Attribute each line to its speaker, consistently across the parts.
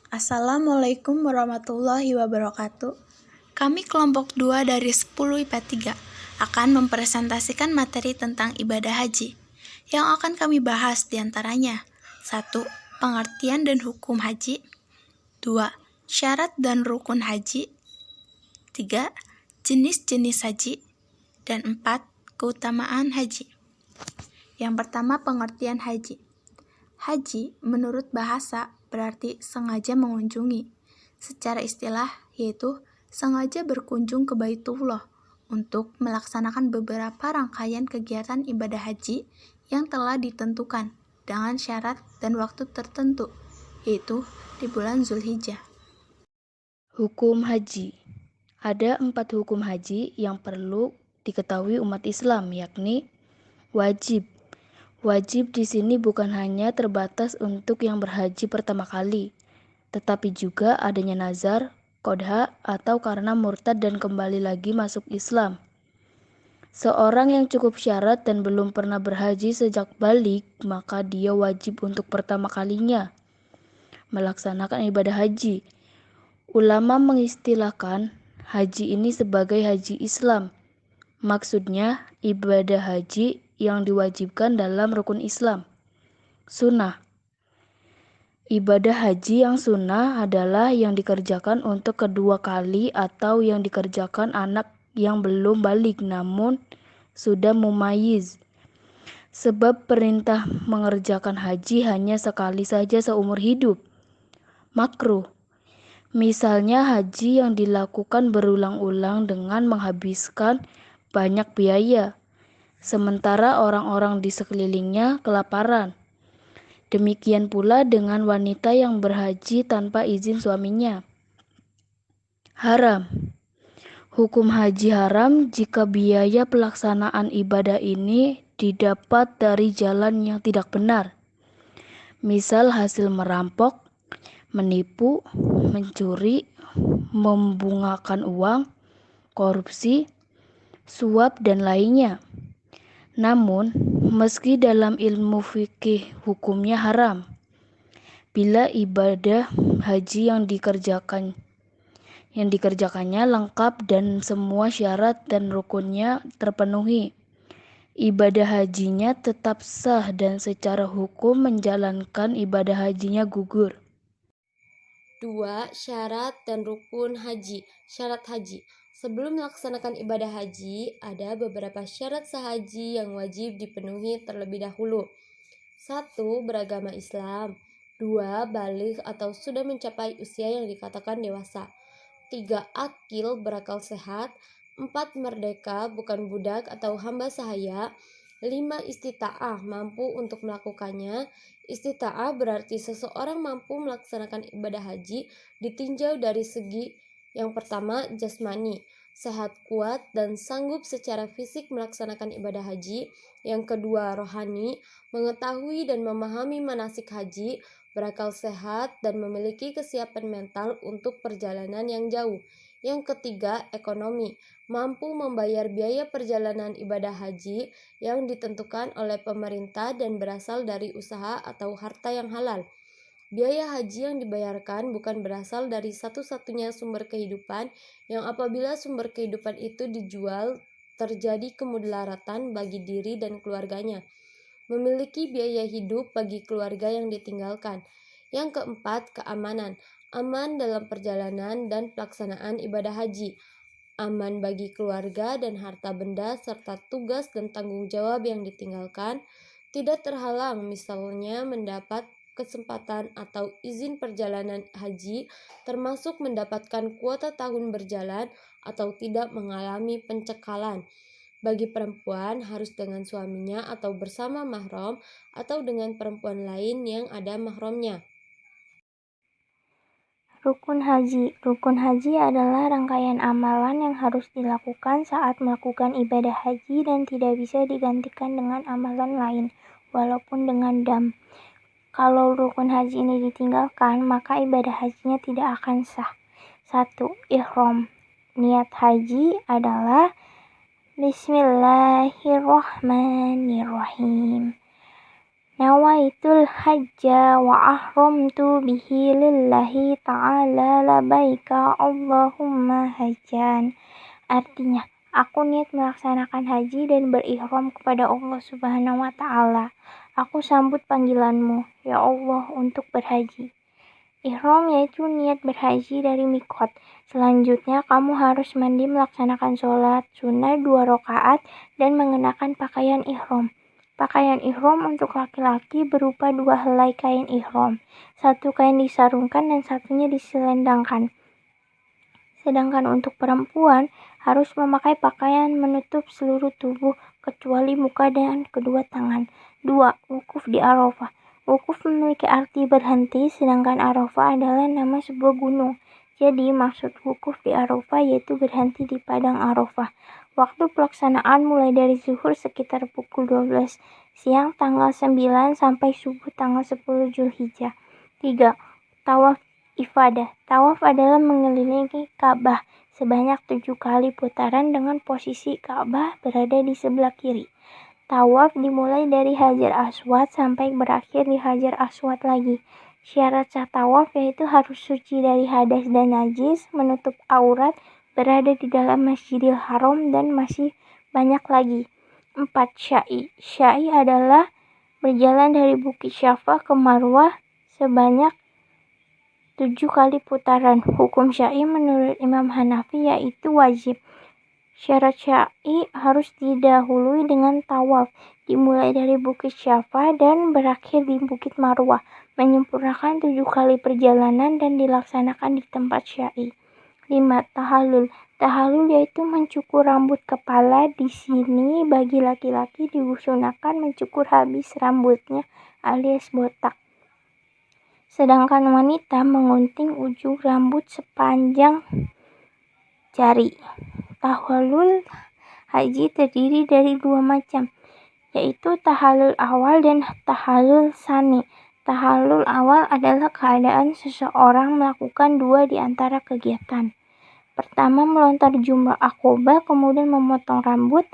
Speaker 1: Assalamualaikum warahmatullahi wabarakatuh. Kami kelompok 2 dari 10 IPA 3 akan mempresentasikan materi tentang ibadah haji. Yang akan kami bahas diantaranya 1. Pengertian dan hukum haji 2. Syarat dan rukun haji 3. Jenis-jenis haji dan 4. Keutamaan haji. Yang pertama, pengertian haji. Haji menurut bahasa berarti sengaja mengunjungi. Secara istilah yaitu sengaja berkunjung ke Baitullah untuk melaksanakan beberapa rangkaian kegiatan ibadah haji yang telah ditentukan dengan syarat dan waktu tertentu, yaitu di bulan Zulhijjah.
Speaker 2: Hukum haji. Ada 4 hukum haji yang perlu diketahui umat Islam, yakni wajib. Wajib di sini bukan hanya terbatas untuk yang berhaji pertama kali, tetapi juga adanya nazar, qodha, atau karena murtad dan kembali lagi masuk Islam. Seorang yang cukup syarat dan belum pernah berhaji sejak balik, maka dia wajib untuk pertama kalinya melaksanakan ibadah haji. Ulama mengistilahkan haji ini sebagai haji Islam. Maksudnya ibadah haji yang diwajibkan dalam rukun Islam. Sunnah. Ibadah haji yang sunnah adalah yang dikerjakan untuk kedua kali atau yang dikerjakan anak yang belum balik namun sudah mumayyiz. Sebab perintah mengerjakan haji hanya sekali saja seumur hidup. Makruh. Misalnya haji yang dilakukan berulang-ulang dengan menghabiskan banyak biaya, sementara orang-orang di sekelilingnya kelaparan. Demikian pula dengan wanita yang berhaji tanpa izin suaminya. Haram. Hukum haji haram jika biaya pelaksanaan ibadah ini didapat dari jalan yang tidak benar. Misal hasil merampok, menipu, mencuri, membungakan uang, korupsi, suap, dan lainnya. Namun, meski dalam ilmu fikih hukumnya haram, bila ibadah haji yang dikerjakannya lengkap dan semua syarat dan rukunnya terpenuhi, ibadah hajinya tetap sah dan secara hukum menjalankan ibadah hajinya gugur.
Speaker 3: 2. Syarat dan rukun haji. Syarat haji. Sebelum melaksanakan ibadah haji, ada beberapa syarat sahaji yang wajib dipenuhi terlebih dahulu. 1. Beragama Islam. 2. Baligh atau sudah mencapai usia yang dikatakan dewasa. 3. Akil berakal sehat. 4. Merdeka bukan budak atau hamba sahaya. 5. Istita'ah mampu untuk melakukannya. Istita'ah berarti seseorang mampu melaksanakan ibadah haji ditinjau dari segi yang pertama jasmani, sehat kuat dan sanggup secara fisik melaksanakan ibadah haji. Yang kedua rohani, mengetahui dan memahami manasik haji, berakal sehat dan memiliki kesiapan mental untuk perjalanan yang jauh. Yang ketiga ekonomi, mampu membayar biaya perjalanan ibadah haji yang ditentukan oleh pemerintah dan berasal dari usaha atau harta yang halal. Biaya haji yang dibayarkan bukan berasal dari satu-satunya sumber kehidupan yang apabila sumber kehidupan itu dijual terjadi kemudaratan bagi diri dan keluarganya. Memiliki biaya hidup bagi keluarga yang ditinggalkan. Yang keempat, keamanan. Aman dalam perjalanan dan pelaksanaan ibadah haji. Aman bagi keluarga dan harta benda serta tugas dan tanggung jawab yang ditinggalkan. Tidak terhalang misalnya mendapat kesempatan atau izin perjalanan haji, termasuk mendapatkan kuota tahun berjalan atau tidak mengalami pencekalan. Bagi perempuan harus dengan suaminya atau bersama mahram atau dengan perempuan lain yang ada mahramnya.
Speaker 4: Rukun haji. Rukun haji adalah rangkaian amalan yang harus dilakukan saat melakukan ibadah haji dan tidak bisa digantikan dengan amalan lain, walaupun dengan dam. Kalau rukun haji ini ditinggalkan, maka ibadah hajinya tidak akan sah. 1. Ihram. Niat haji adalah Bismillahirrahmanirrahim. Nawaitul hajja wa ahramtu bihi lillahi ta'ala labaika Allahumma hajjan. Artinya, aku niat melaksanakan haji dan berihram kepada Allah Subhanahu wa Ta'ala. Aku sambut panggilanmu, ya Allah, untuk berhaji. Ihram yaitu niat berhaji dari mikot. Selanjutnya, kamu harus mandi, melaksanakan sholat sunnah 2 rakaat dan mengenakan pakaian ihram. Pakaian ihram untuk laki-laki berupa 2 helai kain ihram. 1 kain disarungkan dan satunya diselendangkan. Sedangkan untuk perempuan harus memakai pakaian menutup seluruh tubuh kecuali muka dan kedua tangan. 2. Wukuf di Arafah. Wukuf memiliki arti berhenti, sedangkan Arafah adalah nama sebuah gunung. Jadi maksud wukuf di Arafah yaitu berhenti di padang Arafah. Waktu pelaksanaan mulai dari zuhur sekitar pukul 12 siang tanggal 9 sampai subuh tanggal 10 Zulhijjah. 3. Tawaf ifadah. Tawaf adalah mengelilingi Ka'bah sebanyak 7 kali putaran dengan posisi Ka'bah berada di sebelah kiri. Tawaf dimulai dari Hajar Aswad sampai berakhir di Hajar Aswad lagi. Syarat sah tawaf yaitu harus suci dari hadas dan najis, menutup aurat, berada di dalam Masjidil Haram, dan masih banyak lagi. 4. Sya'i. Sya'i adalah berjalan dari Bukit Syafa ke Marwah sebanyak 7 kali putaran. Hukum sya'i menurut Imam Hanafi yaitu wajib. Syarat sya'i harus didahului dengan tawaf, dimulai dari Bukit Syafa dan berakhir di Bukit Marwah, menyempurnakan 7 kali perjalanan dan dilaksanakan di tempat sya'i. 5. Tahallul. Tahallul yaitu mencukur rambut kepala. Di sini bagi laki-laki diusunahkan mencukur habis rambutnya alias botak. Sedangkan wanita mengunting ujung rambut sepanjang jari. Tahallul haji terdiri dari 2 macam, yaitu tahallul awal dan tahallul tsani. Tahallul awal adalah keadaan seseorang melakukan 2 di antara kegiatan. Pertama, melontar jumrah Aqobah, kemudian memotong rambut,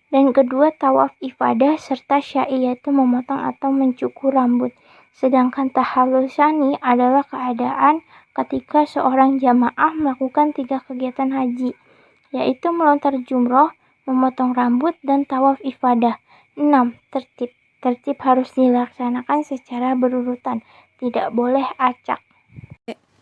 Speaker 4: dan kedua, tawaf ifadah serta sya'i yaitu memotong atau mencukur rambut. Sedangkan tahallul tsani adalah keadaan ketika seorang jamaah melakukan 3 kegiatan haji, yaitu melontar jumroh, memotong rambut, dan tawaf ifadah. 6. Tertib. Tertib harus dilaksanakan secara berurutan, tidak boleh acak.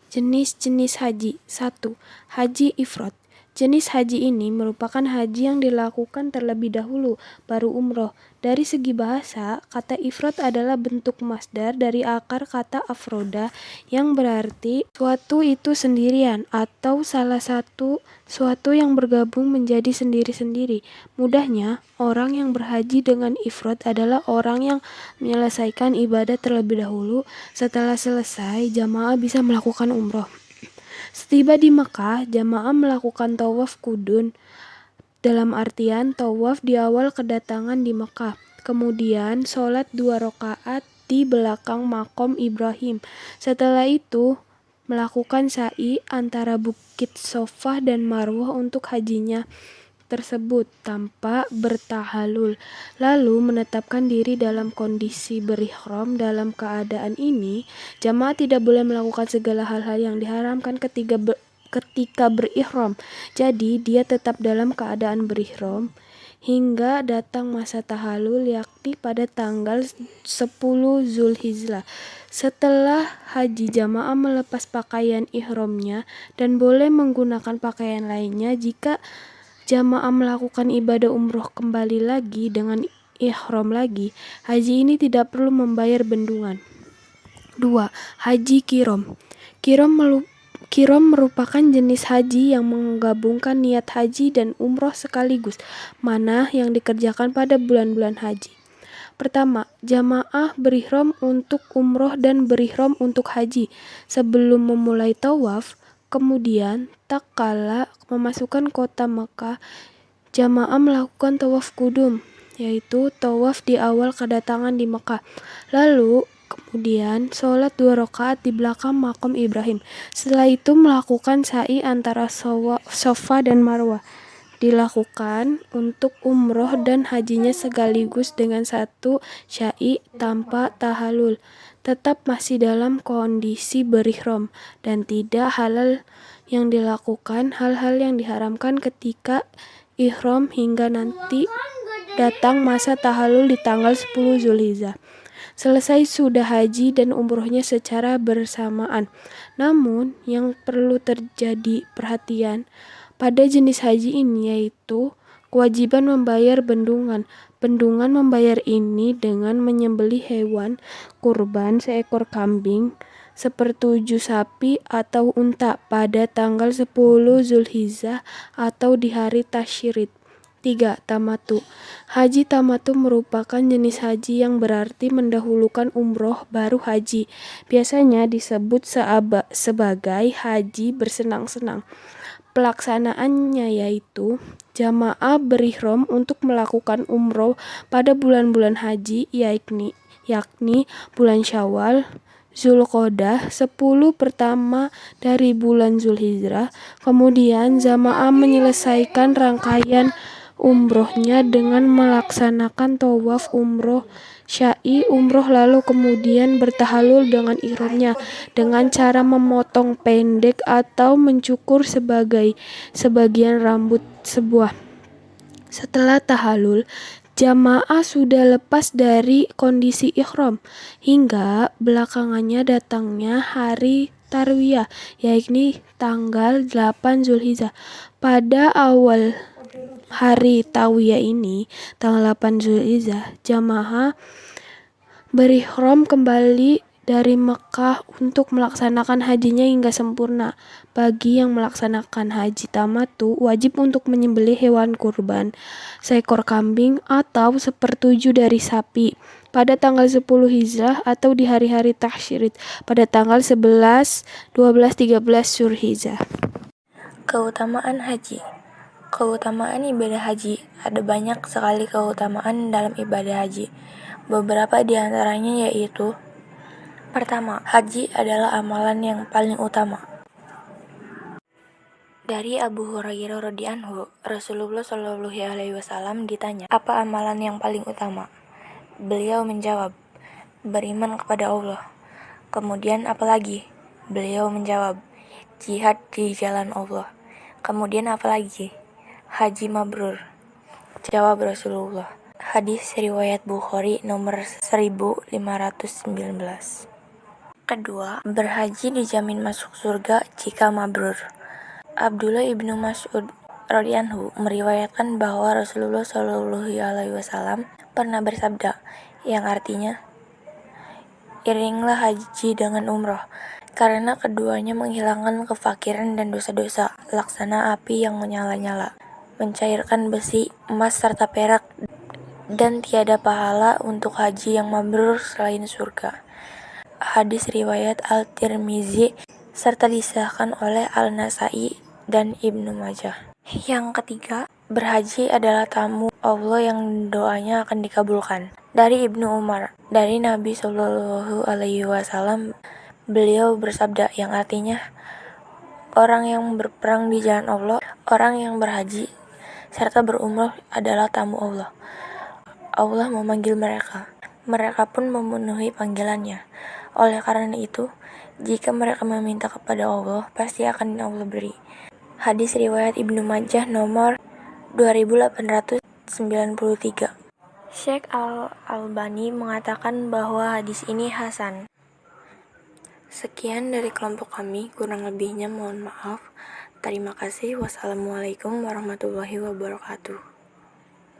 Speaker 5: Jenis-jenis haji. 1. Haji ifrad. Jenis haji ini merupakan haji yang dilakukan terlebih dahulu, baru umroh. Dari segi bahasa, kata ifrad adalah bentuk masdar dari akar kata afroda yang berarti suatu itu sendirian atau salah satu suatu yang bergabung menjadi sendiri-sendiri. Mudahnya, orang yang berhaji dengan ifrad adalah orang yang menyelesaikan ibadah terlebih dahulu. Setelah selesai, jamaah bisa melakukan umroh. Setiba di Mekah, jamaah melakukan tawaf kudun, dalam artian tawaf di awal kedatangan di Mekah. Kemudian sholat 2 rakaat di belakang makom Ibrahim. Setelah itu, melakukan sa'i antara Bukit Sofah dan Marwah untuk hajinya tersebut tanpa bertahalul, lalu menetapkan diri dalam kondisi berihram. Dalam keadaan ini, jamaah tidak boleh melakukan segala hal-hal yang diharamkan ketika berihram. Jadi, dia tetap dalam keadaan berihram hingga datang masa tahallul, yakni pada tanggal 10 Zulhijjah. Setelah haji, jamaah melepas pakaian ihramnya dan boleh menggunakan pakaian lainnya. Jika jamaah melakukan ibadah umroh kembali lagi dengan ihram lagi, haji ini tidak perlu membayar bendungan. 2. Haji kirom. Kirom merupakan jenis haji yang menggabungkan niat haji dan umroh sekaligus, mana yang dikerjakan pada bulan-bulan haji. Pertama, jamaah berihram untuk umroh dan berihram untuk haji. Sebelum memulai tawaf, kemudian tak kala memasukkan kota Mekah, jamaah melakukan tawaf kudum, yaitu tawaf di awal kedatangan di Mekah. Lalu kemudian sholat 2 rakaat di belakang makom Ibrahim. Setelah itu melakukan sa'i antara Safa dan Marwah. dilakukan untuk umroh dan hajinya sekaligus dengan satu syai tanpa tahalul, tetap masih dalam kondisi berihram dan tidak halal yang dilakukan hal-hal yang diharamkan ketika ihram hingga nanti datang masa tahalul di tanggal 10 Zulhijjah. Selesai sudah haji dan umrohnya secara bersamaan. Namun, yang perlu terjadi perhatian pada jenis haji ini yaitu kewajiban membayar bendungan. Bendungan membayar ini dengan menyembelih hewan kurban seekor kambing, sepertujuh sapi atau unta pada tanggal 10 Zulhijjah atau di hari Tasyrik. 3. Tamatu. Haji tamatu merupakan jenis haji yang berarti mendahulukan umroh baru haji. Biasanya disebut sebagai haji bersenang-senang. Pelaksanaannya yaitu jamaah berihram untuk melakukan umroh pada bulan-bulan haji yakni bulan Syawal, Zulqa'dah, 10 pertama dari bulan Zulhijjah. Kemudian jamaah menyelesaikan rangkaian umrohnya dengan melaksanakan tawaf umroh, syai umroh, lalu kemudian bertahalul dengan ihramnya dengan cara memotong pendek atau mencukur sebagian rambut sebuah. Setelah tahalul, jamaah sudah lepas dari kondisi ihram hingga belakangannya datangnya hari Tarwiyah, yakni tanggal 8 Zulhijjah. Pada awal hari Tarwiyah ini, tanggal 8 Zulhijjah, jamaah berihram kembali dari Mekah untuk melaksanakan hajinya hingga sempurna. Bagi yang melaksanakan haji tamatu, wajib untuk menyembelih hewan kurban, seekor kambing atau sepertujuh dari sapi pada tanggal 10 Hijrah atau di hari-hari Tasyrik pada tanggal 11, 12, 13 Zulhijjah.
Speaker 6: Keutamaan haji. Keutamaan ibadah haji. Ada banyak sekali keutamaan dalam ibadah haji. Beberapa di antaranya yaitu: pertama, haji adalah amalan yang paling utama. Dari Abu Hurairah radhiyallahu anhu, Rasulullah Shallallahu alaihi wasallam ditanya, "Apa amalan yang paling utama?" Beliau menjawab, "Beriman kepada Allah." Kemudian apa lagi? Beliau menjawab, "Jihad di jalan Allah." Kemudian apa lagi? "Haji mabrur." Jawab Rasulullah. Hadis riwayat Bukhari nomor 1519. Kedua, berhaji dijamin masuk surga jika mabrur. Abdullah ibnu Mas'ud radhiyallahu anhu meriwayatkan bahwa Rasulullah Shallallahu alaihi wasallam pernah bersabda, yang artinya, "Iringlah haji dengan umroh, karena keduanya menghilangkan kefakiran dan dosa-dosa, laksana api yang menyala-nyala, mencairkan besi, emas serta perak, dan tiada pahala untuk haji yang mabrur selain surga." Hadis riwayat Al-Tirmizi serta disahkan oleh Al-Nasai dan Ibnu Majah. Yang ketiga, berhaji adalah tamu Allah yang doanya akan dikabulkan. Dari Ibnu Umar, dari Nabi Shallallahu alaihi wasallam, beliau bersabda, yang artinya, orang yang berperang di jalan Allah, orang yang berhaji serta berumrah adalah tamu Allah. Allah memanggil mereka. Mereka pun memenuhi panggilannya. Oleh karena itu, jika mereka meminta kepada Allah, pasti akan Allah beri. Hadis riwayat Ibnu Majah nomor 2893. Syekh Al-Albani mengatakan bahwa hadis ini hasan. Sekian dari kelompok kami, kurang lebihnya mohon maaf. Terima kasih. Wassalamualaikum warahmatullahi wabarakatuh.